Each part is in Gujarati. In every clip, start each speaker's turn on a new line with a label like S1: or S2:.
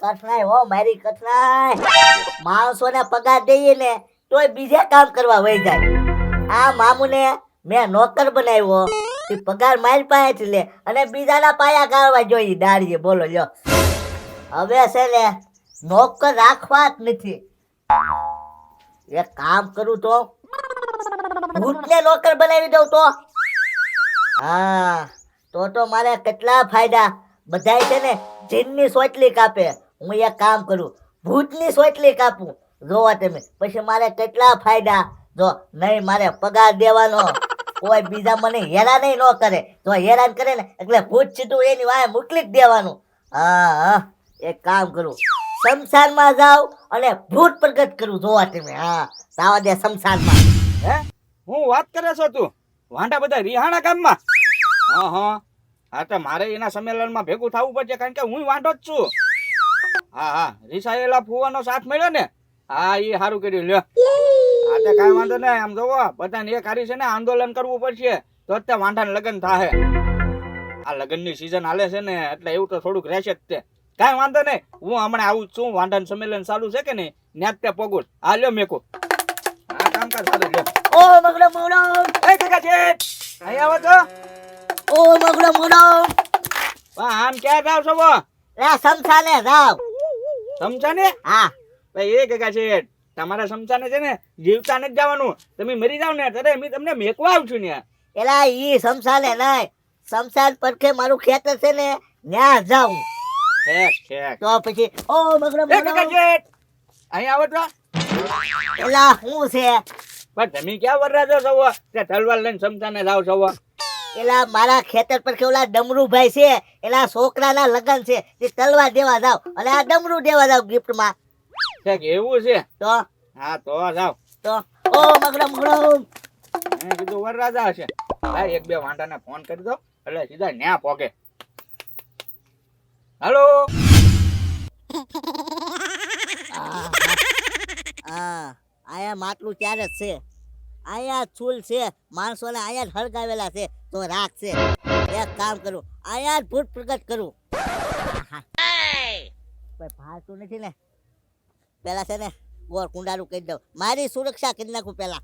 S1: કઠણાઈ હો મારી કઠણાઈ. માણસોને પગાર દઈએ ને તોય બીજે કામ કરવા વહી જાય. આ મામુને મેં નોકર બનાવ્યો, તે પગાર મારી પાસેથી લે અને બીજાના પાયા ગાળવા જોઈએ દાડીએ. બોલો લ્યો. હવે છે ને નોકર રાખવા જ નથી. એક કામ કરું તો ભૂતને નોકર બનાવી દઉં તો. હા તો મારે કેટલા ફાયદા. બધાય છે ને જીનની સોટલી કાપે, હું એક કામ કરું ભૂતની સોટલી કાપું. જોવા તમે પછી મારે કેટલા ફાયદા. જો નહીં મારે પગાર દેવાનો, કોઈ બીજા મને હેરાન ન કરે. જો હેરાન કરે ને એટલે ભૂત સીધું એની વાંહે મોકલી જ દેવાનું. હા હા એક કામ કરું, શમશાનમાં જાઉં અને ભૂત પ્રગટ કરું. જોવા તમે. હા સાવા દે શમશાનમાં.
S2: હે હું વાત કરે છો તું? વાંઢા બધા રિહાણા ગામમાં? હા તો મારે એના સંમેલનમાં ભેગું થવું પડશે, કારણ કે હું વાંઢો જ છું. હા રિસાયેલા ફુવાનો સાથ મળ્યો ને, હા એ સારું કર્યું. લ્યો આ તો કાંઈ વાંધો નહીં. આમ જોવો બધાને એક હારી છે ને આંદોલન કરવું પડશે તો જ તે વાંઢાને લગ્ન થાય. આ લગ્નની સિઝન હાલે છે ને એટલે એવું તો થોડુંક રહેશે જ તે. કાંઈ વાંધો નહીં, હું હમણાં આવું છું. વાંઢાનું સંમેલન ચાલુ છે કે નહીં ન્યાજ તે પોગું. હા લ્યો મેકો આ કામકાજ ચાલે. લ્યો
S1: ઓ મગડો મગડો,
S2: એ કાકા છે અહીં આવો તો.
S1: ઓ મગડો મગડો,
S2: આમ ક્યાં જાવ છો?
S1: એ શમશાને જાવ.
S2: સમજાને?
S1: હા
S2: ભાઈ એ કાકા છે તમારા સમજાને છે ને જીવતા નથી જવાનું. તમે મરી જાવ ને ત્યારે મેં તમને મેકવા આવું છું ને.
S1: એલા ઈ શમશાને નહીં, શમશાન પરખે મારું ખેતર છે ને ન્યા જાઉં.
S2: ઠેક
S1: તો પછી ઓ મગડો
S2: એ કાકા
S1: મગડો,
S2: છે અહીં આવો તો.
S1: એલા હું છે?
S2: પણ તમે ક્યાં વરરાજો છો કે તલવાર લઈને સમજાને જાવ છો?
S1: એલા મારા ખેતર પર કે ઓલા ડમરુભાઈ છે, એલા છોકરાના લગન છે, તે તલવાર દેવા જાવ અને આ ડમરું દેવા જાવ ગિફ્ટમાં.
S2: ઠેક એવું છે?
S1: તો
S2: હા તો જાવ.
S1: તો ઓ મગડો મગડો,
S2: મેં કીધું વરરાજા હશે. ભાઈ એક બે વાંઢાને ફોન કરી દો એટલે સીધા ન્યા પોકે. હાલો.
S1: આયા માટલું ત્યારે જ છે, આયા ચૂલ છે, માણસોને આયા જ હળગાવેલા છે. તો રાખ છે. એક કામ કરું, આયા જ ભૂત પ્રગટ કરું. કોઈ ફાલતું નથી ને. પેલા છે ને ગોળ કુંડારું કહી દઉં, મારી સુરક્ષા કરી નાખું પેલા.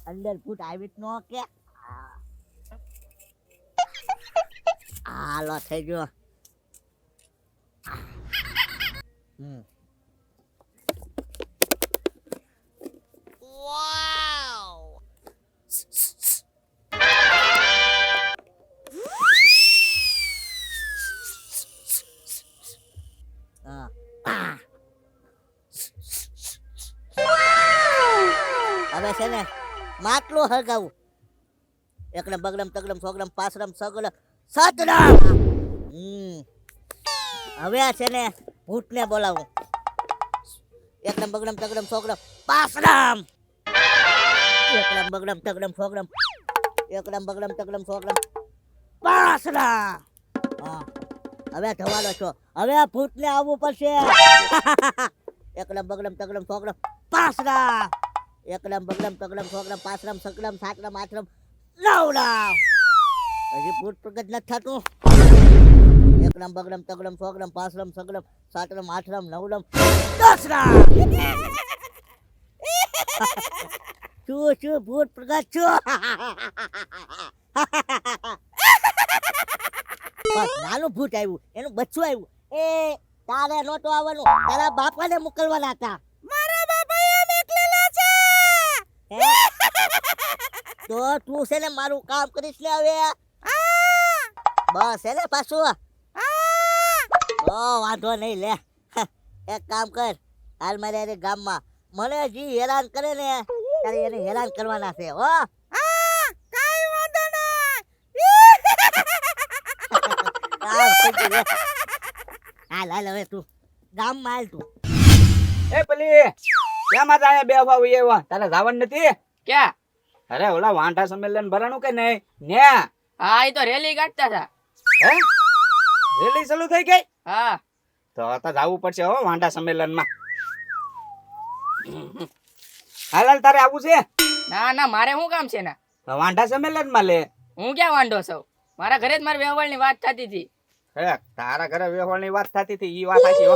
S1: અંદર ભૂત આવી જ ન કે. હાલો થઈ ગયો. હવે છે ને માટલું હળગાવું. એકડમ બગડમ તગડમ સોગડમ પાસડમ સગડમ સતડમ. હવે છે ને ભૂતને બોલાવું. એકડમ બગડમ તગડમ સોગડમ પાસડમ. એકડમ બગડમ તગડમ સોગડમ, એકડમ બગડમ તગડમ સોગડમ પાસડા. હવે ધવાલો છો. હવે આ ભૂતને આવવું પડશે. એકડમ બગડમ તગડમ સોગડમ પાસડા. એકડમ બગડમ તગડમ સોગડમ પાસડમ સગડમ સાતડમ આઠડમ નવડમ. હજી ભૂત પ્રગટ નથી થતું. એકડમ બગડમ તગડમ સોગડમ પાસડમ સગડમ સાતડમ આઠડમ નવડમ દસડમ. શું ભૂત પ્રગટ છું. બસ નાનું ભૂત આવ્યું, એનું બચ્ચું આવ્યું. એ તારે નહોતું આવવાનું, તારા બાપાને મોકલવાના હતા.
S3: મારા બાપાએ મોકલેલા છે.
S1: તો તું છે ને મારું કામ કરીશ ને હવે. બસ છે ને પાછું. વાંધો નહીં લે. એક કામ કર, હાલ મારે અરે ગામમાં મને જી હેરાન કરે ને તારે એને હેરાન કરવાના છે. હો
S3: કાઈ વાંધો નહીં.
S1: હાલ હાલ હવે તું ગામમાં હાલ તું.
S2: એ પેલી ક્યાં માં આયા બે ભાવ એવા તારે જવાનું નથી?
S4: ક્યાં?
S2: અરે ઓલા વાંઢા સંમેલન ભરાણું કે નહીં ને?
S4: હા એ તો રેલી કાઢતા હતા.
S2: હે રેલી ચાલુ થઈ ગઈ?
S4: હા
S2: તો જવું પડશે હો વાંઢા સંમેલનમાં. હાલ હાલ તારે આવું છે?
S4: ના ના મારે શું કામ છે ને?
S2: તો વાંઢા સંમેલનમાં લે.
S4: હું ક્યાં વાંઢો છું? મારા ઘરે જ મારી વ્યવહારની વાત થતી હતી.
S2: હે તારા ઘરે વ્યવહારની વાત થતી હતી ઈ વાત સાચી હો.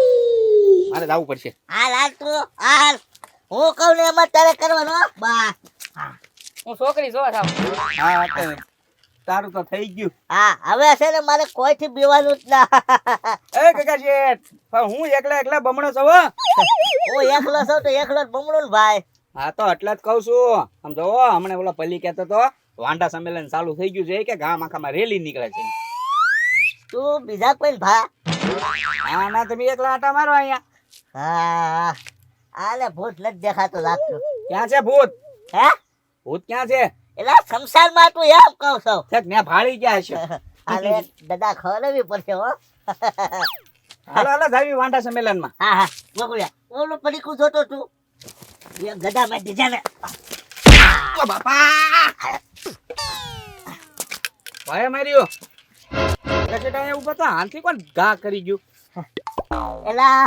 S2: મારે જવું પડશે.
S1: હાલ હાલ તું હાલ. હું કહું ને એમાં તારે કરવાનો હો. બસ.
S4: હું છોકરી જોવા થાવ.
S2: હા તો તારું તો થઈ ગયું.
S1: હા હવે છે ને મારે કોઈથી બીવાનું જ ના.
S2: એ કાકા શેઠ પણ હું એકલા બમણો છું હો.
S1: હું એકલો છું તો એકલો જ બમણું ને ભાઈ.
S2: હા તો એટલે જ કહું છું. આમ જો હમણાં ઓલો પલ્લી કહેતો તો વાંઢા સંમેલન ચાલુ થઈ ગયું છે કે ગામ આખામાં રેલી નીકળે છે.
S1: તું બીજા કોઈ ભા.
S2: હા ના તમે એકલા આટા મારો અહીંયા.
S1: હા આલે ભૂત નથી દેખાતો લાગતું.
S2: ક્યાં છે ભૂત?
S1: હે
S2: ભૂત ક્યાં છે?
S1: એલા સંસારમાં તું એમ કહું છું.
S2: છેક ને ભાળી ગયા છે.
S1: આલે દાદા ખવડાવવી પડશે હો.
S2: હાલો હાલો જાવી વાંઢા સંમેલનમાં.
S1: હા હા ગોગુડિયા ઓલું પડીકું જોતો તું એ ગધા માં દીધા ને.
S2: ઓ બાપા ભાઈ માર્યો. કચેટા અહીંયા ઉભા હતા હાથી કોણ ઘા કરી ગયું?
S1: એલા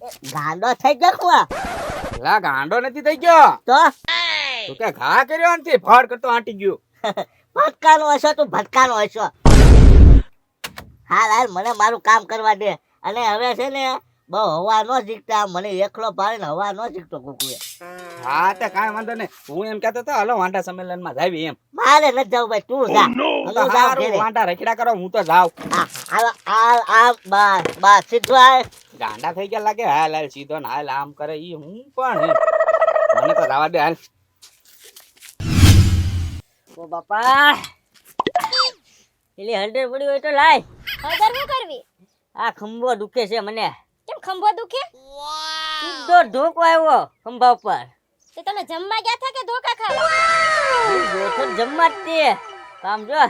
S1: એ ગાંડો થઈ ગયો કુવા
S2: લા ગાંડો નથી થઈ ગયો
S1: તો
S2: તું કે ઘા કર્યો આનથી ફાડ કરતો આંટી ગયો.
S1: ભટકાનો હશો તું ભટકાનો હશો. હાલ હાલ મને મારું કામ કરવા દે. અને હવે છે ને બહુ હવા ન જીકતા મને એકલો પાડીને હવા ન જીકતો કુકુએ.
S2: હા તે કાંઈ વાંધો નહીં. હું એમ કહેતો હતો હાલો વાંઢા સંમેલનમાં જાવી એમ.
S1: મારે નથી જવું ભાઈ તું જા.
S2: તો
S1: હું જાઉં
S2: હારું
S1: ઘેરે.
S2: વાંઢા રખડા કરો હું તો જાઉં.
S1: હા હાલ હાલ આમ બસ બસ સીધું આય.
S2: ગાંડા થઈ ગયા લાગે. હાલ હાલ સીધો ને હાલ આમ કરે ઈ હું પણ મને તો જવા દે હાલ.
S4: ઓ બાપા એલી હળદર પડી હોય તો લાય.
S3: હળદર શું કરવી?
S4: આ ખંભો દુખે છે મને.
S3: કેમ ખંભો દુખે?
S4: સીધો ઢોકો આવ્યો ખંભા ઉપર.
S3: તે તમે જમવા ગયા હતા કે ધોકા ખાવા?
S4: હું બેઠો જ જમવા જ તે. કામ જો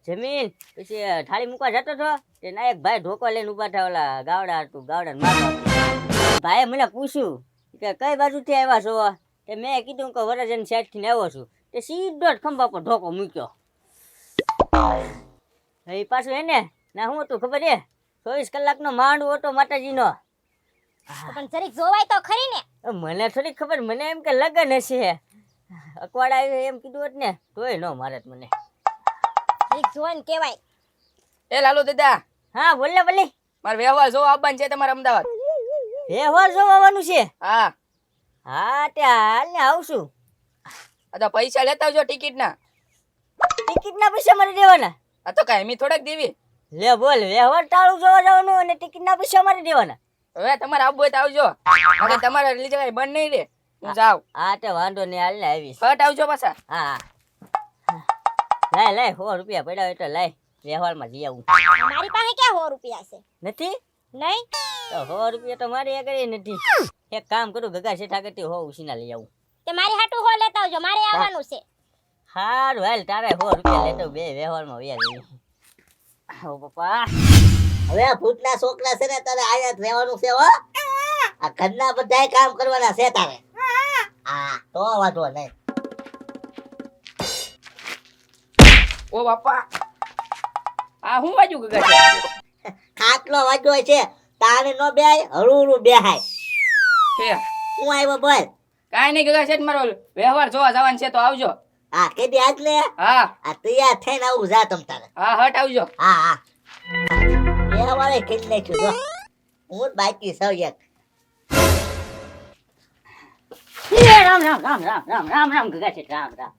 S4: જમીન પછી થાળી મૂકવા જતો હતો તે નાયક ભાઈ ઢોકો લઈને ઉભા થયા ઓલા ગાવડા હતું ગાવડા મારવા. ભાઈએ મને પૂછ્યું કે કઈ બાજુથી આવ્યા છો? તે મેં કીધું કે વરજન સાઈડ થી આવ્યો છું. તે સીધો જ ખંભા પર ઢોકો મૂક્યો. એ પાછું એને ના હું હતું ખબર છે 24 કલાકનો માંડવો હતો માતાજીનો.
S3: પણ જરીક જોવાય તો ખરી ને.
S4: મને થોડી ખબર મને એમ કે લગન હશે અકવાડા આવ્યો એમ કીધું હોત ને તોય ન મારે મને.
S3: જરીક જોઈને કહેવાય.
S4: એ લાલુ દાદા. હા બોલ ને ભલે. મારે વ્યવહાર જોવા આવવાનું છે તમારે અમદાવાદ. વ્યવહાર જોવા આવવાનું છે? હા હા તે હાલ ને આવશું. આ તો પૈસા લેતા આવજો ટિકિટ ના. ટિકિટ ના પૈસા મારે દેવાના? આ તો કાંઈ થોડાક દેવી. લે બોલ વ્યવહાર તાળું જોવા જવાનું અને ટિકિટ ના પૈસા મારે દેવાના? હવે તમારે આવવું હોય તો આવજો. હવે તમારે લીધે કઈ બંધ નહીં રે. હું જાઉં. હા તે વાંધો નહીં હાલ ને આવીશ. ફટ આવજો પાછા. હા લાય લાય 100 રૂપિયા પડ્યા હોય તો લાય વ્યવહારમાં જઈ આવું.
S3: મારી પાસે ક્યાં 100 રૂપિયા છે?
S4: નથી
S3: નહીં
S4: તો 100 રૂપિયા તો મારી આગળ નથી. એક કામ કરું ગગા શેઠ આગળથી 100 ઉછીના લઈ આવું.
S3: તે મારી હાટુ 100 લેતા આવજો મારે આવવાનું છે.
S4: હારું હાલ તારે 100 રૂપિયા લેતો બે વ્યવહારમાં વ્યા જઈએ. ઓ પપ્પા
S1: હવે આ ભૂતના છોકરા છે ને તારે આયા જ રહેવાનું છે હો. આ ઘરના બધાય કામ કરવાના છે તારે. હા તો વાંધો નહીં.
S4: ઓ બાપા આ હું બાજુ ગગા છે?
S1: ખાટલો વાગ્યો છે તારે નો બેહાય હળું બેહાય.
S4: કે
S1: હું આવ્યો બોલ.
S4: કાઈ નહીં ગગા શેઠ મારો વ્યવહાર જોવા જવાનું છે તો આવજો.
S1: હા કેદી આજ ને
S4: હા
S1: આ તૈયાર થઈને આવું જા તમ તારે.
S4: હા હટ આવજો.
S1: હા હા એ વાળે ખેલી નાખ્યું જો હું જ બાકી સૌ એક.
S4: રામ રામ રામ રામ રામ રામ રામ ગગા શેઠ રામ રામ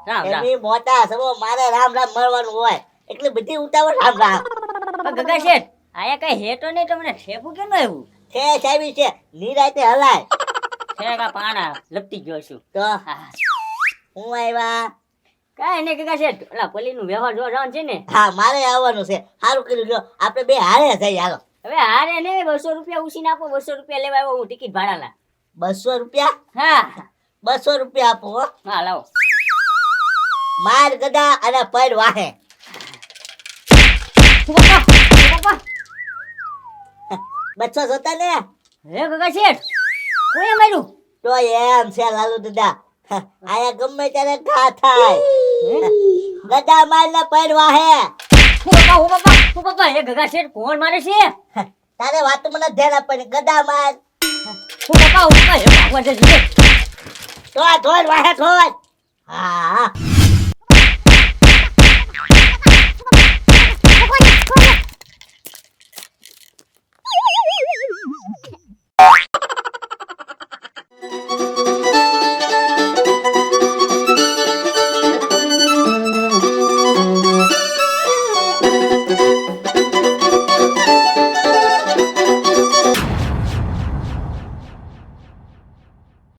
S4: રામ રામ.
S1: એની મોટા સબો મારે રામ રામ મળવાનું હોય એટલે બધી ઉતાવળ રામ રામ.
S4: પણ ગગા શેઠ આયા કઈ હેતો નહીં તમને ઠેપું કેમ આવ્યું?
S1: ઠેસ આવી છે નિરાતે હલાય.
S4: ઠેકા પાણા લપટી ગયો છું.
S1: તો હું આવ્યા.
S4: કાઈ નહીં ગગા શેઠ ઓલા પલ્લીનું વ્યવહાર જોવા જવાનું છે ને.
S1: હા મારે આવવાનું છે. સારું કર્યું લ્યો આપણે બે હારે જઈએ હાલો.
S4: હવે હારે ને 200 રૂપિયા ઉછીને આપો. 200 રૂપિયા લેવા આવ્યો હું ટિકિટ ભાડાના.
S1: 200 રૂપિયા?
S4: હા
S1: 200 રૂપિયા આપો હો.
S4: હા લાવો.
S1: માર ગદા અને પડ વાહે.
S4: બાપા
S1: 200 જોતા ને
S4: હે ગગા શેઠ કોઈએ માર્યું?
S1: તો એમ છે લાલુ દાદા. આયા ગમે ત્યારે ઘા થાય. ગદા માર ને પડ વાહે.
S4: હું બાપા હે ગગા શેઠ કોણ મારે છે?
S1: તારે વાત મને ધ્યાન આપવાની. ગદા માર.
S4: હું બાપા હે ભગવાન છે.
S1: તો ધોર વાહે ધોર. હા